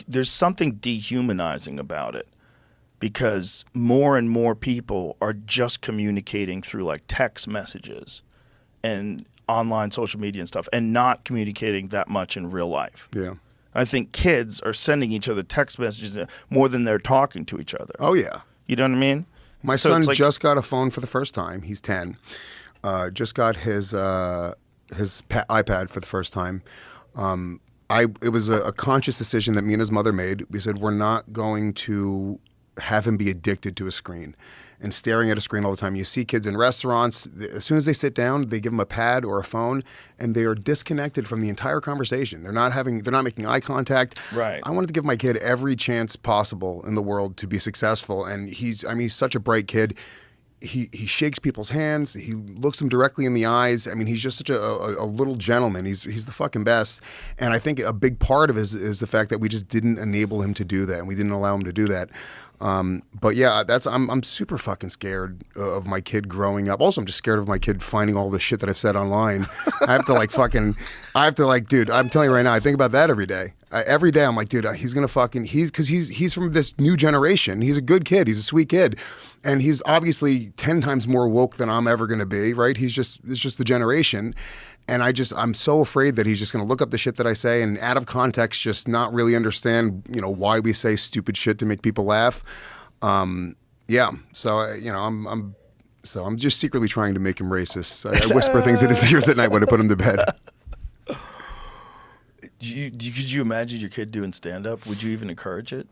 there's something dehumanizing about it, because more and more people are just communicating through like text messages and online social media and stuff, and not communicating that much in real life. Yeah. I think kids are sending each other text messages more than they're talking to each other. Oh, yeah. You know what I mean? My son just got a phone for the first time. He's 10. Just got his iPad for the first time. It was a conscious decision that me and his mother made. We said, we're not going to have him be addicted to a screen and staring at a screen all the time. You see kids in restaurants, as soon as they sit down, they give them a pad or a phone, and they are disconnected from the entire conversation. They're not making eye contact. Right. I wanted to give my kid every chance possible in the world to be successful, and he's such a bright kid. He shakes people's hands. He looks them directly in the eyes. I mean, he's just such a little gentleman. He's the fucking best. And I think a big part of it is the fact that we just didn't enable him to do that, and we didn't allow him to do that. But yeah, I'm super fucking scared of my kid growing up. Also, I'm just scared of my kid finding all the shit that I've said online. I have to dude, I'm telling you right now, I think about that every day. Every day I'm like, dude, he's gonna he's from this new generation. He's a good kid. He's a sweet kid. And he's obviously 10 times more woke than I'm ever gonna be, right? It's just the generation. And I'm so afraid that he's just going to look up the shit that I say and out of context just not really understand, why we say stupid shit to make people laugh. Yeah. So, I'm just secretly trying to make him racist. I whisper things in his ears at night when I put him to bed. Could you imagine your kid doing stand-up? Would you even encourage it?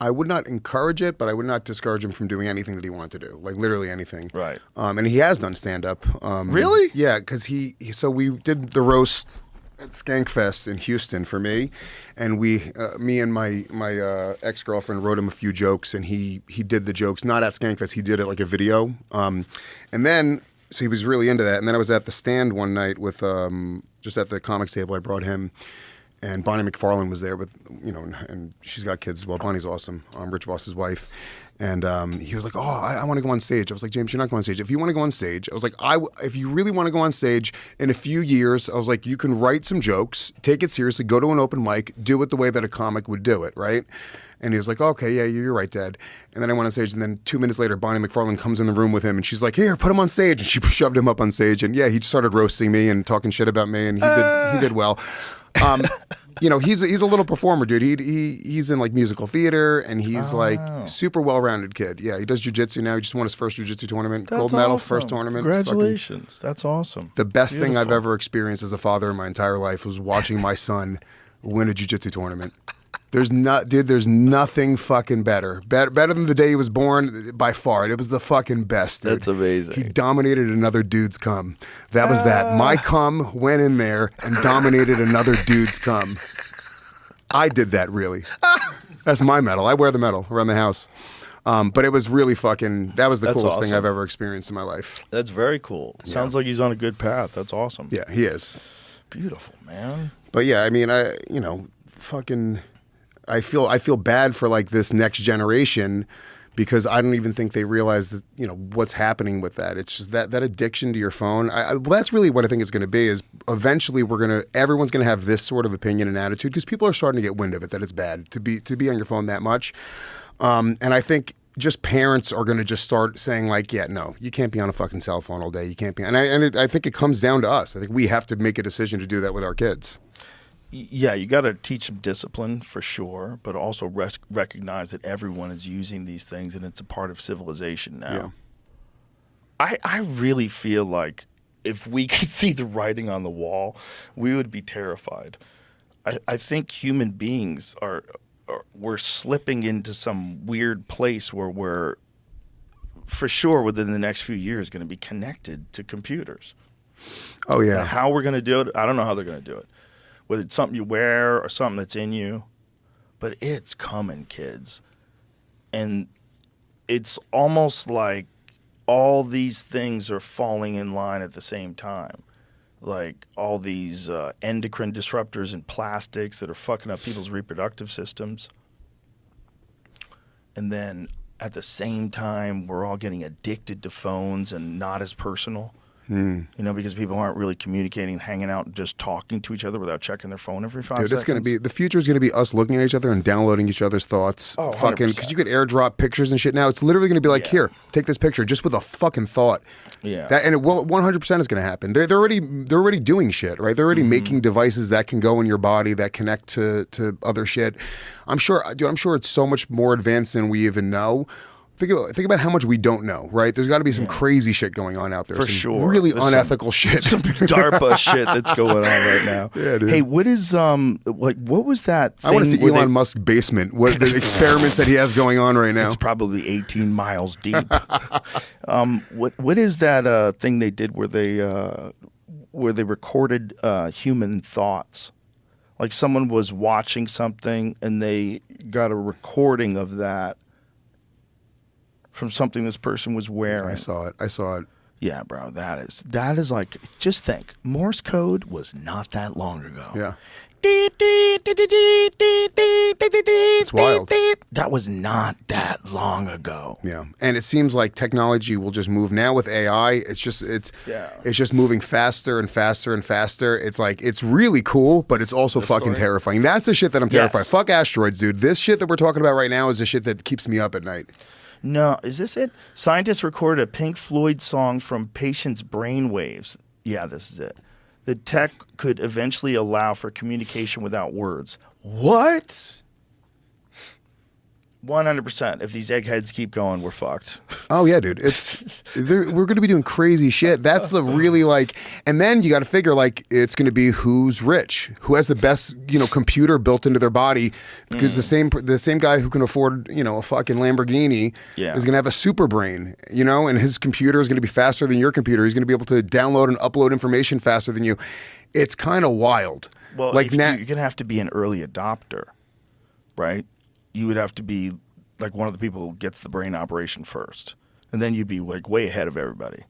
I would not encourage it, but I would not discourage him from doing anything that he wanted to do, like literally anything. Right. And he has done stand-up. Really? Yeah, because so we did the roast at Skankfest in Houston for me, and me and my ex-girlfriend wrote him a few jokes, and he did the jokes, not at Skankfest, he did it like a video. And then, so he was really into that, and then I was at the stand one night with, just at the comics table, I brought him. And Bonnie McFarlane was there with, and she's got kids as well. Bonnie's awesome. Rich Voss's wife. And he was like, oh, I want to go on stage. I was like, James, you're not going on stage. If you want to go on stage, I was like, if you really want to go on stage in a few years, I was like, you can write some jokes, take it seriously, go to an open mic, do it the way that a comic would do it, right? And he was like, okay, yeah, you're right, Dad. And then I went on stage, and then 2 minutes later, Bonnie McFarlane comes in the room with him, and she's like, here, put him on stage. And she shoved him up on stage, and yeah, he just started roasting me and talking shit about me, and he did well. He's a little performer, dude. He's in like musical theater, and he's like super well-rounded kid. Yeah, he does jiu-jitsu now. He just won his first jiu-jitsu tournament, gold medal, first tournament. Congratulations, that's awesome. The best thing I've ever experienced as a father in my entire life was watching my son win a jiu-jitsu tournament. There's nothing fucking better than the day he was born by far. It was the fucking best, dude. That's amazing. He dominated another dude's cum. That was that. My cum went in there and dominated another dude's cum. I did that, really. That's my medal. I wear the medal around the house. But it was really that was the coolest thing I've ever experienced in my life. That's very cool. Yeah. Sounds like he's on a good path. That's awesome. Yeah, he is. Beautiful, man. But yeah, I mean, I feel bad for like this next generation, because I don't even think they realize that, what's happening with that. It's just that addiction to your phone. Well, that's really what I think it's going to be, is eventually everyone's going to have this sort of opinion and attitude, because people are starting to get wind of it, that it's bad to be on your phone that much. And I think just parents are going to just start saying like, yeah, no, you can't be on a fucking cell phone all day. You can't be. And I think it comes down to us. I think we have to make a decision to do that with our kids. Yeah, you got to teach them discipline for sure, but also recognize that everyone is using these things and it's a part of civilization now. Yeah. I really feel like if we could see the writing on the wall, we would be terrified. I think human beings we're slipping into some weird place where we're, for sure, within the next few years, going to be connected to computers. Oh, yeah. And how we're going to do it, I don't know how they're going to do it. Whether it's something you wear or something that's in you. But it's coming, kids. And it's almost like all these things are falling in line at the same time. Like all these endocrine disruptors and plastics that are fucking up people's reproductive systems. And then at the same time, we're all getting addicted to phones and not as personal. You know, because people aren't really communicating, hanging out, and just talking to each other without checking their phone every 5 seconds. Dude, it's going to be, the future is going to be us looking at each other and downloading each other's thoughts. Oh, fucking, because you could airdrop pictures and shit now. It's literally going to be like, here, take this picture just with a fucking thought. Yeah. And it will 100% is going to happen. They're already doing shit, right? They're already making devices that can go in your body that connect to other shit. I'm sure it's so much more advanced than we even know. Think about how much we don't know, right? There's got to be some crazy shit going on out there. For sure. Really unethical shit. Some DARPA shit that's going on right now. Yeah, dude. Hey, what is, what was that thing? I want to see Elon Musk's basement. What the experiments that he has going on right now? It's probably 18 miles deep. What is that thing they did where they recorded human thoughts? Like someone was watching something and they got a recording of that from something this person was wearing. I saw it. Yeah, bro, that is like, just think, Morse code was not that long ago. Yeah. It's wild. That was not that long ago. Yeah, and it seems like technology will just move now with AI. It's just moving faster and faster and faster. It's like, it's really cool, but it's also fucking terrifying. That's the shit that I'm terrified. Yes. Fuck asteroids, dude. This shit that we're talking about right now is the shit that keeps me up at night. No, is this it? Scientists recorded a Pink Floyd song from patients' brain waves. Yeah, this is it. The tech could eventually allow for communication without words. What? 100%. If these eggheads keep going, we're fucked. Oh yeah, dude. We're going to be doing crazy shit. That's the really like, and then you got to figure like it's going to be who's rich, who has the best computer built into their body, because the same guy who can afford a fucking Lamborghini is going to have a super brain, and his computer is going to be faster than your computer. He's going to be able to download and upload information faster than you. It's kind of wild. Well, like you're going to have to be an early adopter, right? You would have to be like one of the people who gets the brain operation first. And then you'd be like way ahead of everybody.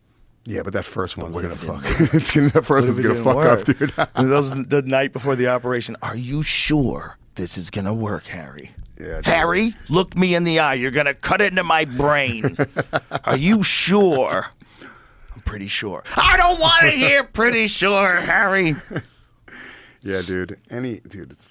Yeah, but that first one's going to fuck. That first one's going to fuck up, dude. And those the night before the operation, are you sure this is going to work, Harry? Yeah, Harry, look me in the eye. You're going to cut into my brain. Are you sure? I'm pretty sure. I don't want to hear pretty sure, Harry. Yeah, dude. It's